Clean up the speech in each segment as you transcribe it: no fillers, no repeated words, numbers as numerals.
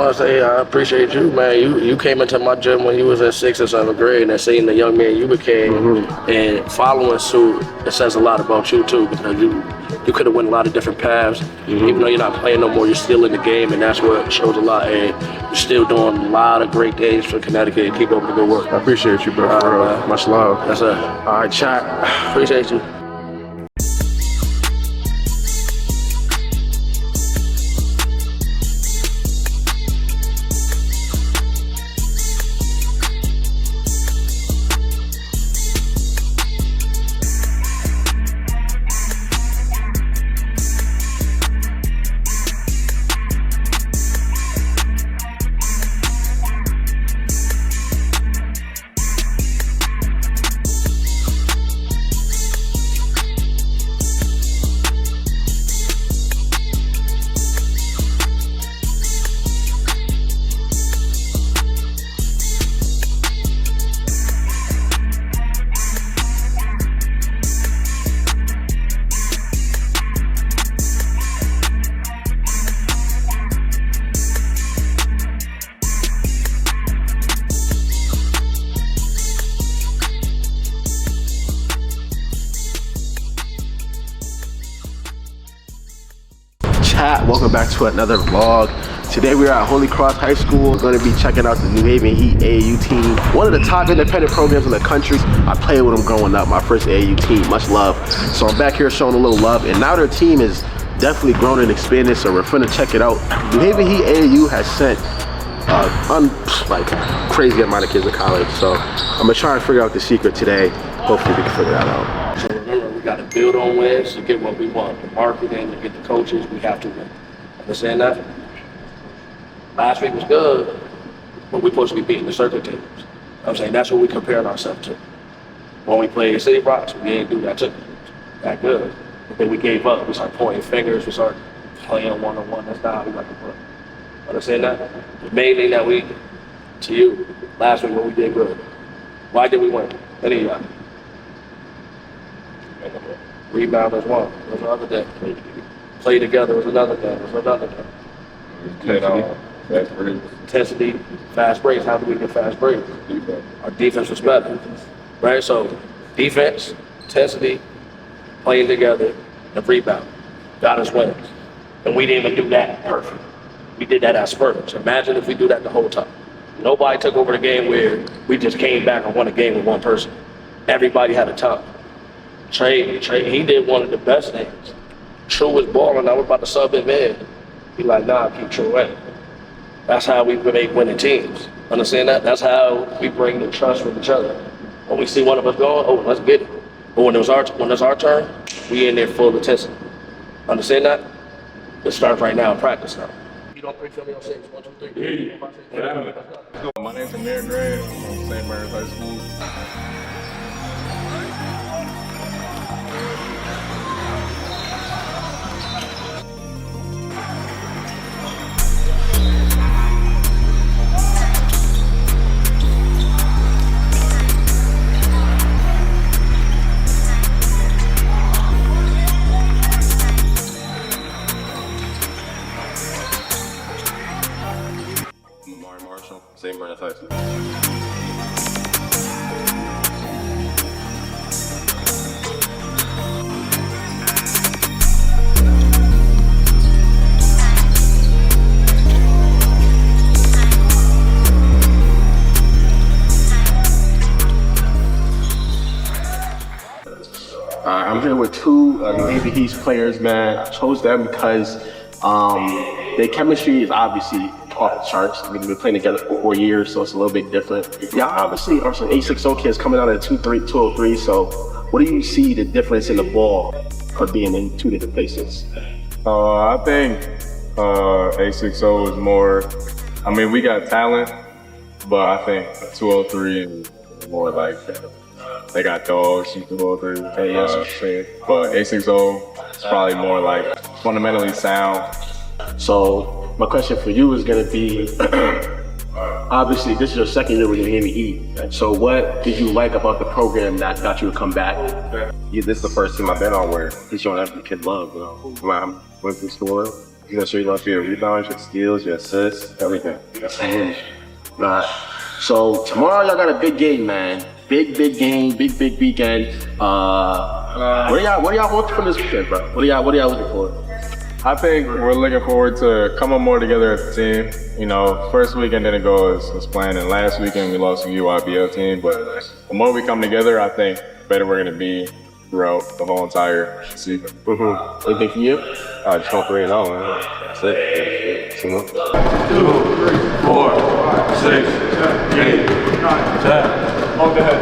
want to say I appreciate you, man. You came into my gym when you was in 6th or 7th grade, and seeing the young man you became and following suit, it says a lot about you too, because you could have went a lot of different paths. Even though you're not playing no more, you're still in the game, and that's what shows a lot. And you're still doing a lot of great things for Connecticut. Keep up the good work. I appreciate you, bro. For real. Much love. That's it. All right, chat. Appreciate you. Chat, welcome back to another vlog. Today we are at Holy Cross High School. We're going to be checking out the New Haven Heat AAU team. One of the top independent programs in the country. I played with them growing up, my first AAU team, much love. So I'm back here showing a little love, and now their team is definitely grown and expanded, so we're finna check it out. New Haven Heat AAU has sent crazy amount of kids to college, so I'm gonna try and figure out the secret today. Hopefully we can figure that out. So remember, we got to build on wins to get what we want. The marketing, to get the coaches, we have to win. Understand that? Last week was good, but we're supposed to be beating the circuit teams. You know what I'm saying? That's what we're comparing ourselves to. When we played City Rocks, we didn't do that that good. But then we gave up. We started pointing fingers. We started playing one-on-one. That's not how we like to play. Understand that? The main thing that to you, last week when we did good, why did we win? Any of y'all? Rebound was one. It was another day. Play together was another day. It was another day. Intensity, fast breaks. How do we get fast breaks? Our defense was better, right? So defense, intensity, playing together, and rebound got us wins. And we didn't even do that perfect. We did that at spurts. Imagine if we do that the whole time. Nobody took over the game where we just came back and won a game with one person. Everybody had a time. Trey, he did one of the best things. True was balling. I was about to sub him in. He like, nah, keep True in. That's how we make winning teams. Understand that? That's how we bring the trust from each other. When we see one of us going, oh, let's get it. But when it's our turn, we in there full intensity. Understand that? It starts right now in practice now. You don't pre-fill me on 6, 1, 2, 3. Yeah. My name's Amir Gray. I'm from St. Mary's High School. St. Mary's High School. I'm here with two New Haven Heat players, man. I chose them because their chemistry is obviously off the charts. I mean, we've been playing together for 4 years, so it's a little bit different. Yeah, obviously are some 860 kids coming out at 203, so what do you see the difference in the ball for being in two different places? I think 860 is more, I mean, we got talent, but I think 203 is more like, they got dogs, 203, but 860 is probably more like fundamentally sound. So my question for you is going to be, obviously this is your second year with New Haven Heat. So what did you like about the program that got you to come back? Yeah, this is the first team I've been on where he's showing every kid love. I went through school. You make sure you for your rebounds, your steals, your assists, everything. Right. So tomorrow y'all got a big game, man. Big game, big weekend. What are y'all hoping for this weekend, bro? What are y'all looking for? I think we're looking forward to coming more together as a team. You know, first weekend didn't go as planned, and last weekend we lost to the UIBL team. But the more we come together, I think the better we're gonna be throughout the whole entire season. Anything for you? I just want 3-0, man. That's it. 2, 2, 3, 4, 5, 6, 7, 8, 9, 10. On the head.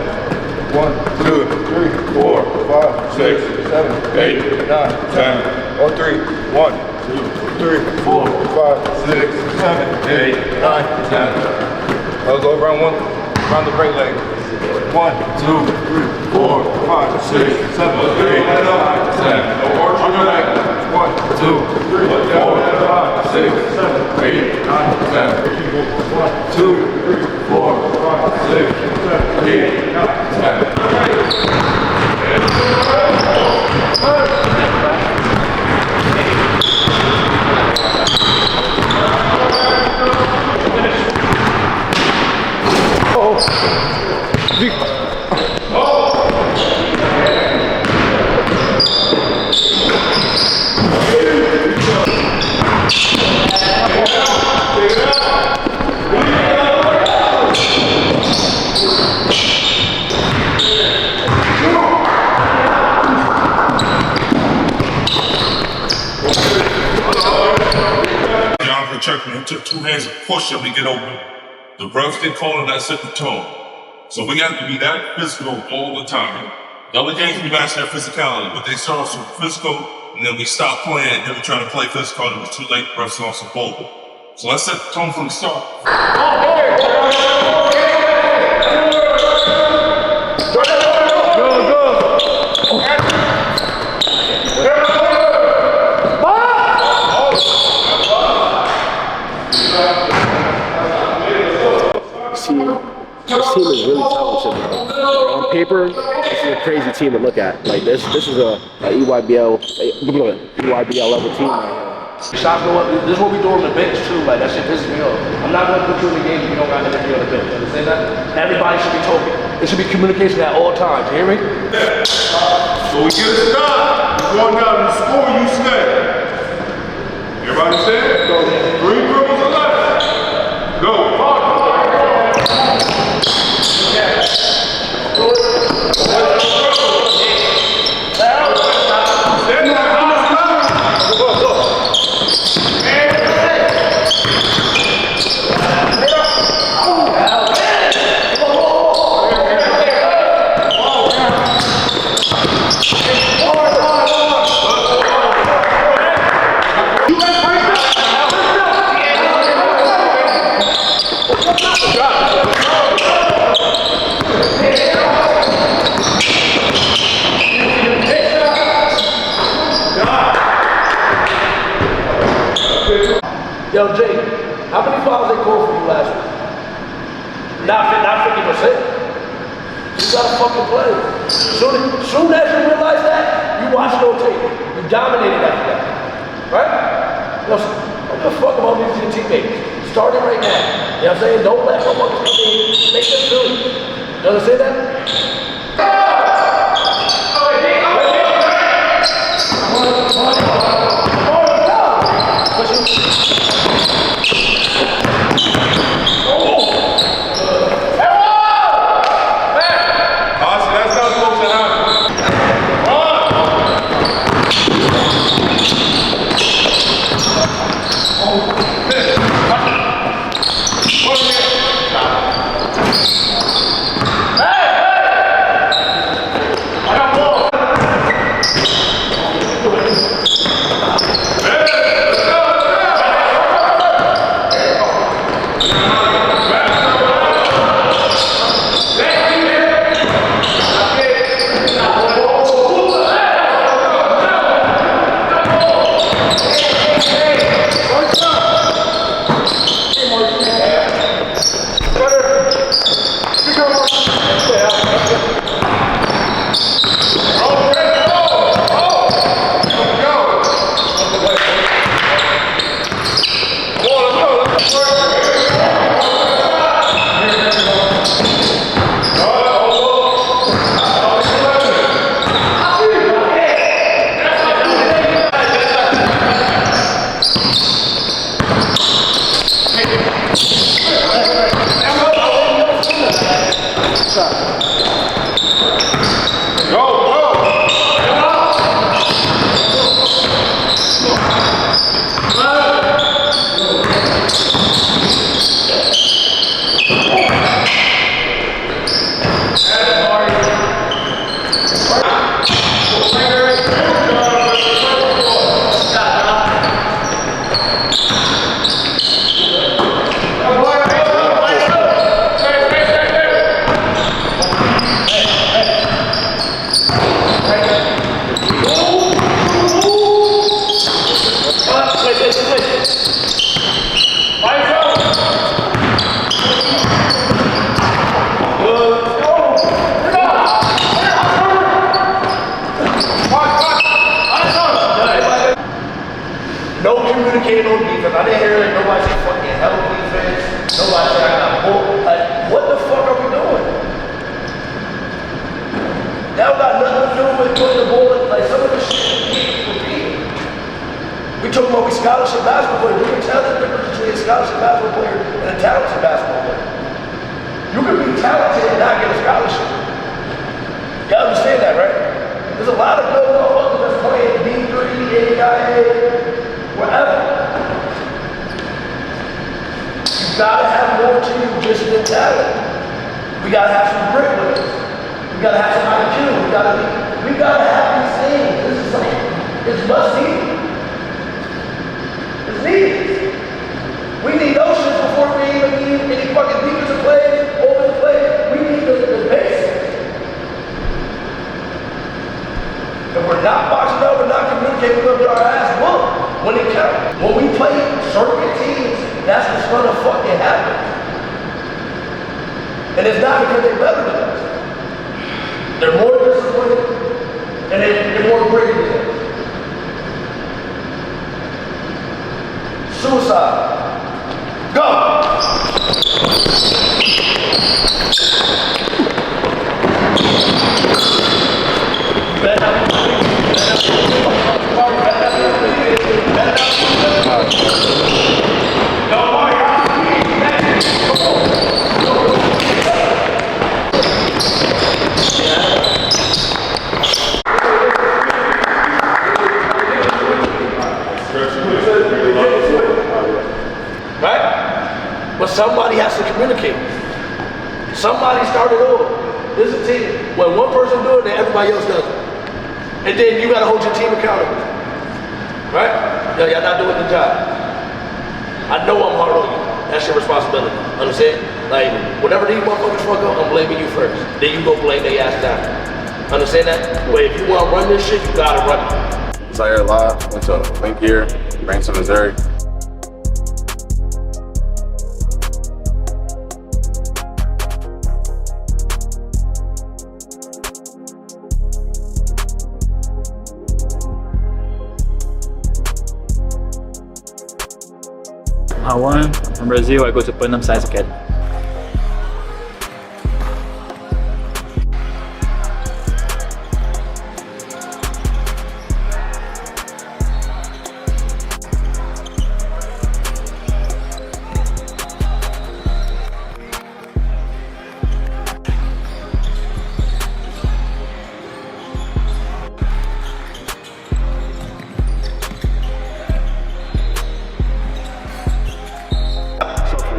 1, 2, 3, 4, 5, 6, 7, 8, 9, 10. On 3. 1, 2, 3, 4, 5, 6, 7, 8, 9, 10. Let's go round one. Round the break leg. 1, 2, 3, 4, 5, 6, 7, 8, 9, 10. On your back. 1, 2, 3, 4, 5, 6, 7, 8, 9, 10. 1, 2, 3, 4, 5, 6, 7, 8, 9, It took 2 hands to push him to get open. The refs didn't call him, that set the tone. So we have to be that physical all the time. The other games we match their physicality, but they start off so physical, and then we stop playing, and then we try to play physical, and it was too late, refs lost the ball. So let's set the tone from the start. This team is really talented, bro. On paper, this is a crazy team to look at. Like this is a EYBL level team right here. Shots go up. This is what we do on the bench too. Like that shit pisses me off. I'm not gonna put you in the game if you don't got energy on the bench. You understand that? Everybody should be talking. There should be communication at all times. You hear me? So we get a stop. You're going down to score, you stay. Everybody stand? Go. 3 dribbles or less. Go. Yo, Jay, how many fouls they called for you last week? Not 50%. You gotta fucking play. Soon as you realize that, you watch no tape. You dominated after that. Right? Listen, don't give a fuck about these your teammates. Start it right now. You know what I'm saying? Don't let motherfuckers come in. Make them feel you. You understand that? No communicating on defense. I didn't hear nobody say fucking hell defense. Nobody say I got bull. Like, what the fuck are we doing? That got nothing to do with putting the ball in. Like, some of this shit we keep repeating. We talking about we scholarship basketball players. You can tell the difference between a scholarship basketball player and a talented basketball player. You can be talented and not get a scholarship. Y'all understand that, right? There's a lot of good motherfuckers that's playing D3, AIA, whatever. You gotta have more to you just than talent. We gotta have some grit with us. We gotta have some IQ. We gotta have these things. This is like, it's must needed. It's needed. We need those shit before we even need any fucking defensive plays, offensive plays. We need the basics. If we're not boxing out, we're not communicating, we're gonna get our ass whooped when it counts. When we play circuit teams, that's what's gonna fucking happen. And it's not because they're better than us. They're more disciplined and they're more gritty than us. Suicide. Go! Right? But somebody has to communicate. Somebody started over. This is a team. When one person do it, then everybody else does it. And then you gotta hold your team accountable. Right? Yo, y'all not doing the job. I know I'm hard on you. That's your responsibility. Understand? Like, whenever these motherfuckers fuck up, I'm blaming you first. Then you go blame their ass down. Understand that? But if you wanna run this shit, you gotta run it. Zaire Live, went to Link here, Branson, Missouri. I'm from Brazil. I go to Panam Science Academy.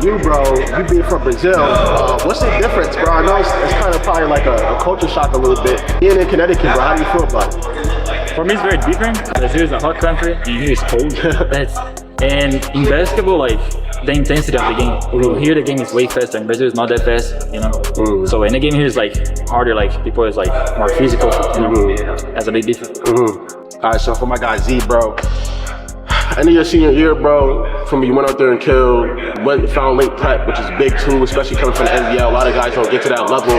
You, bro, you being from Brazil, what's the difference, bro? I know it's kind of probably like a culture shock a little bit. Being in Connecticut, bro, how do you feel about it? For me, it's very different. Brazil is a hot country, and here is cold. And in basketball, like, the intensity of the game. Here the game is way faster, and Brazil is not that fast, you know. So in the game here is like harder, like people is like more physical, you know. That's a big difference. All right, so for my guy Z, bro. End of your senior year, bro, from you went out there and killed, found late prep, which is big too, especially coming from the NBL. A lot of guys don't get to that level.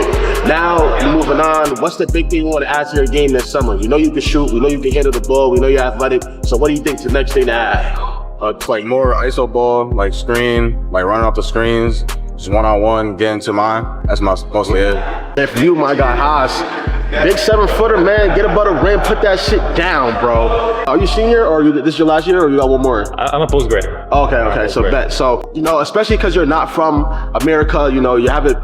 Now, you're moving on. What's the big thing you want to add to your game this summer? You know you can shoot, we know you can handle the ball, we know you're athletic. So what do you think the next thing to add? Like more ISO ball, like screen, like running off the screens, just one-on-one, getting to mine. That's mostly it. And for you, my guy Haas, Big 7-footer, man. Get above the rim, put that shit down, bro. Are you senior or this is your last year or you got one more? I'm a postgrader. Okay, so bet. So, especially because you're not from America, you haven't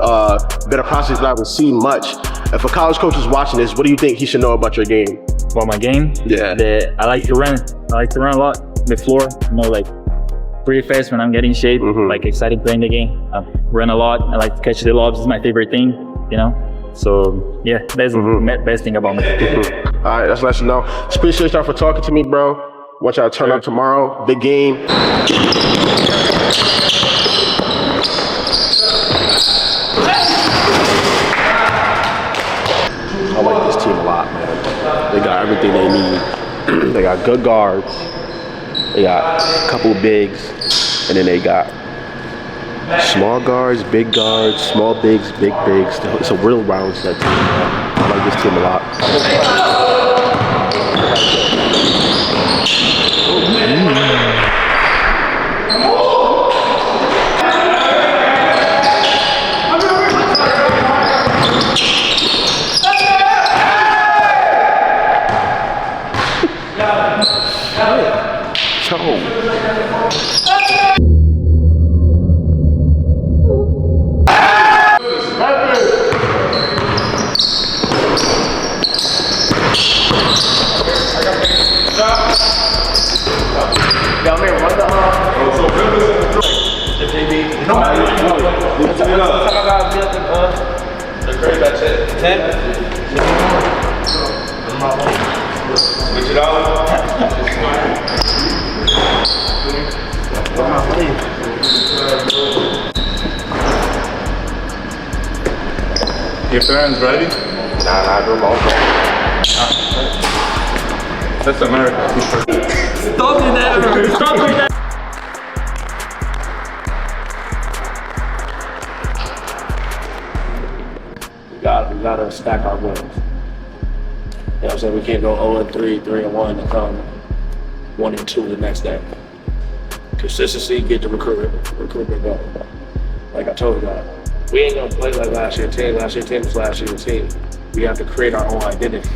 been a process that I haven't seen much. If a college coach is watching this, what do you think he should know about your game? About my game? Yeah. I like to run. I like to run a lot. The floor, like pretty fast when I'm getting in shape. Like excited playing the game. I run a lot. I like to catch the lobs. It's my favorite thing, So yeah, that's the best thing about me. All right, that's let you know. Just appreciate y'all for talking to me, bro. Want y'all to turn up tomorrow. Big game. I like this team a lot, man. They got everything they need. They got good guards. They got a couple bigs, and then they got small guards, big guards, small bigs, big bigs. It's a real round set team. I like this team a lot. Switch it out. Your parents ready? Nah, I don't know. That's America. Stop me there! Stop me there! We gotta stack our wins. You know what I'm saying? We can't go 0-3, 3-1, and come 1-2 the next day. Consistency, get the recruitment going. Like I told you guys, we ain't gonna play like last year's team. Last year's team was last year's team. We have to create our own identity.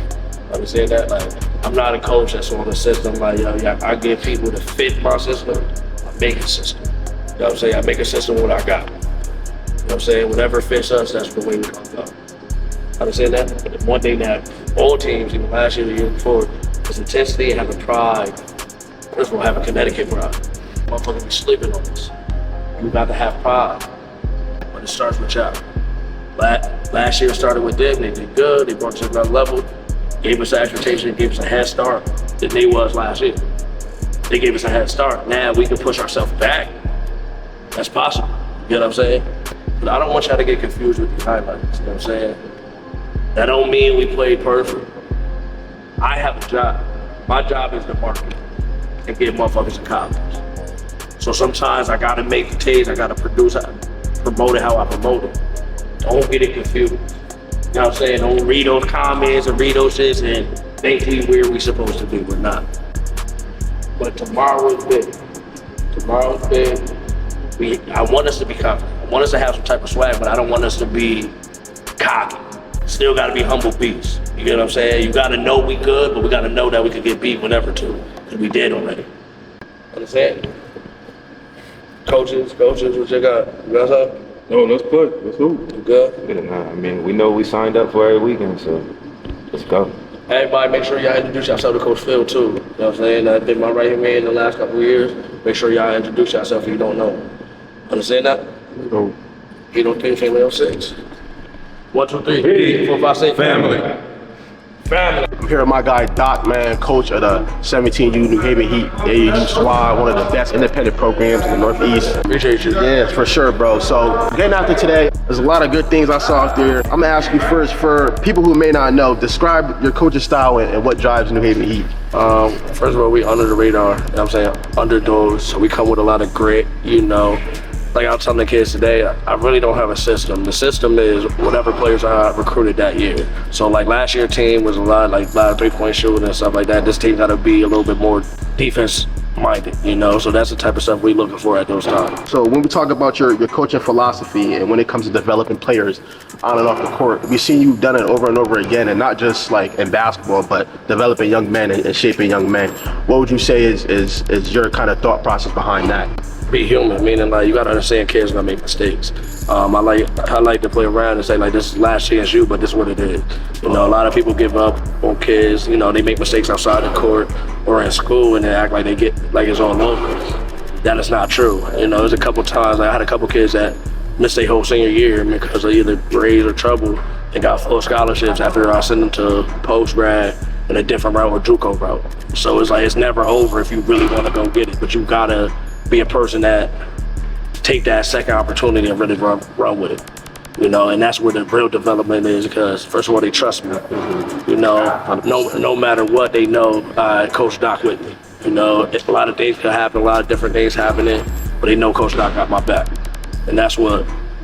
Understand that? Like, I'm not a coach that's on a system like, I give people to fit my system. I make a system. You know what I'm saying? I make a system with what I got. You know what I'm saying? Whatever fits us, that's the way we're gonna go. Understand that? But one thing that all teams, even last year, the year before, is intensity and having pride. First of all, having Connecticut pride. Motherfuckers be sleeping on this. You got to have pride. But it starts with y'all. Last year started with them. They did good. They brought us to another level. Gave us an expectation, gave us a head start than they was last year. They gave us a head start. Now we can push ourselves back. That's possible. You know what I'm saying? But I don't want y'all to get confused with these highlights. You know what I'm saying? That don't mean we played perfect. I have a job. My job is to market and get motherfuckers in college. So sometimes I gotta make the taste, I gotta produce, I promote it how I promote it. Don't get it confused. You know what I'm saying? Don't read those comments and read those shits and think where we supposed to be. We're not. But tomorrow is big. Tomorrow is big. I want us to be confident. I want us to have some type of swag, but I don't want us to be cocky. Still gotta be humble beasts. You get what I'm saying? You gotta know we good, but we gotta know that we can get beat whenever too. Because we did already. Understand? Coaches, what you got? You got something? No, let's play. Let's hoop. You good? Yeah, nah, I mean, we know we signed up for every weekend, so let's go. Everybody make sure y'all introduce yourself to Coach Phil too. You know what I'm saying? I've been my right hand man the last couple of years. Make sure y'all introduce yourself if you don't know. Understand that? Go. He don't think family on 6. 1, 2, 3, 4, 5, 6. Family. I'm here with my guy Doc, man, coach of the 17U New Haven Heat AAU squad, one of the best independent programs in the Northeast. Appreciate you. Yeah, for sure, bro. So getting after today, there's a lot of good things I saw out there. I'm gonna ask you first, for people who may not know, describe your coaching style and what drives New Haven Heat. First of all, we under the radar, you know what I'm saying? Underdogs, so we come with a lot of grit, you know. Like I was telling the kids today, I really don't have a system. The system is whatever players I recruited that year. So like last year's team was a lot of 3-point shooting and stuff like that. This team got to be a little bit more defense minded, you know. So that's the type of stuff we're looking for at those times. So when we talk about your coaching philosophy and when it comes to developing players on and off the court, we've seen you've done it over and over again, and not just like in basketball, but developing young men and shaping young men. What would you say is your kind of thought process behind that? Be human, meaning like you gotta understand kids gonna make mistakes. I like to play around and say like this is last chance you, but this is what it is. You know, a lot of people give up on kids. You know, they make mistakes outside the court or in school and they act like they get like it's all over. That is not true. You know, there's a couple times I had a couple kids that missed their whole senior year because of either grades or trouble and got full scholarships after I sent them to post grad in a different route or JUCO route. So it's like it's never over if you really want to go get it, but you gotta be a person that take that second opportunity and really run with it, you know, and that's where the real development is, because first of all, they trust me, you know, no matter what, they know Coach Doc with me, you know, a lot of things could happen, a lot of different things happening, but they know Coach Doc got my back, and that's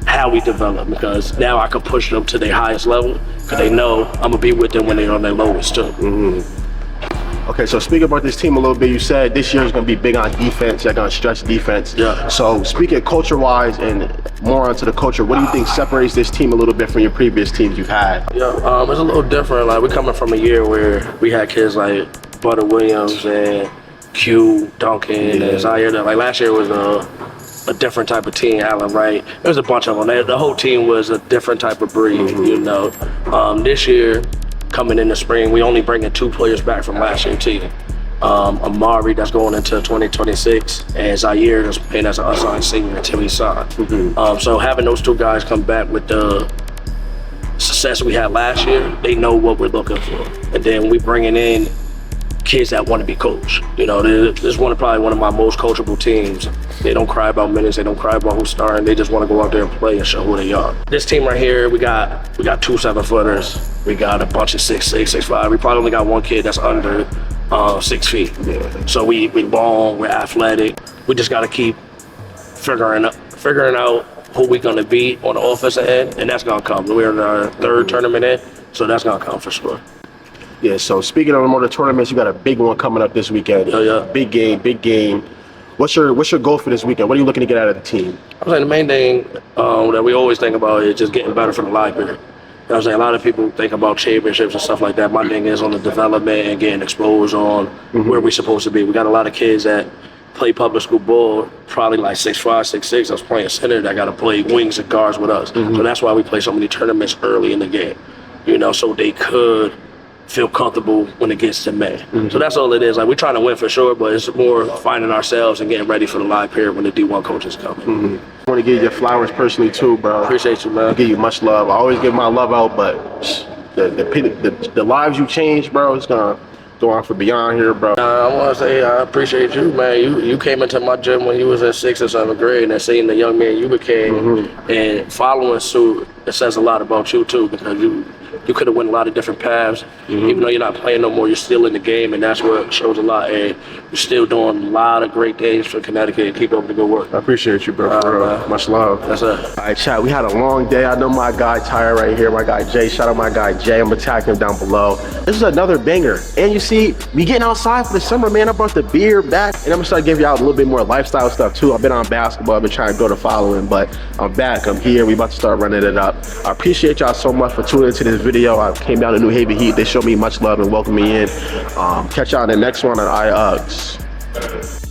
how we develop, because now I can push them to their highest level, because they know I'm gonna be with them when they're on their lowest too. Okay, so speaking about this team a little bit, you said this year is going to be big on defense. You're going to stretch defense. Yeah. So speaking culture-wise and more onto the culture, what do you think separates this team a little bit from your previous teams you've had? Yeah, it's a little different. Like we're coming from a year where we had kids like Butter Williams and Q Duncan and Zaire. Like last year was a different type of team. Allen Wright. There was a bunch of them. The whole team was a different type of breed. You know, this year. Coming in the spring, we only bringing 2 players back from last year's team. Amari, that's going into 2026, and Zaire, that's playing as an unsigned senior until he signed. So having those 2 guys come back with the success we had last year, they know what we're looking for. And then we bringing in kids that want to be coached. You know, this is probably one of my most coachable teams. They don't cry about minutes, they don't cry about who's starting, they just want to go out there and play and show who they are. This team right here, we got 2 7-footers, we got a bunch of 6'6", 6'5". We probably only got 1 kid that's under 6 feet. Yeah. So we long, we're athletic. We just got to keep figuring out who we're going to be on the offensive end, and that's going to come. We're in our 3rd tournament in, so that's going to come for sure. Yeah, so speaking of more of the tournaments, you got a big one coming up this weekend. Yeah. Big game. What's your goal for this weekend? What are you looking to get out of the team? I'm saying the main thing that we always think about is just getting better for the live period. You know what I'm saying? A lot of people think about championships and stuff like that. My thing is on the development and getting exposed on where we're supposed to be. We got a lot of kids that play public school ball, probably like 6'5", 6'6". I was playing center that got to play wings and guards with us. So that's why we play so many tournaments early in the game, you know, so they could feel comfortable when it gets to May. So that's all it is. Like we're trying to win for sure, but it's more finding ourselves and getting ready for the live period when the D1 coaches come. I want to give you your flowers personally too, bro. Appreciate you, man. I give you much love. I always give my love out, but the lives you changed, bro, it's gonna go on for beyond here, bro. I want to say I appreciate you, man. You came into my gym when you was in 6th or 7th grade, and seeing the young man you became and following suit, it says a lot about you too, because you could have went a lot of different paths. Even though you're not playing no more, you're still in the game, and that's what shows a lot. And you're still doing a lot of great things for Connecticut. Keep up the good work. I appreciate you, bro. For real. Much love. That's it. All right, chat. We had a long day. I know my guy Tyre right here, my guy Jay. Shout out my guy Jay. I'm attacking him down below. This is another banger. And you see, we getting outside for the summer, man. I brought the beer back, and I'm gonna start giving y'all a little bit more lifestyle stuff too. I've been on basketball. I've been trying to go to following, but I'm back. I'm here. We about to start running it up. I appreciate y'all so much for tuning into this video. I came down to New Haven Heat. They showed me much love and welcomed me in. Catch y'all in the next one on eyeofugs.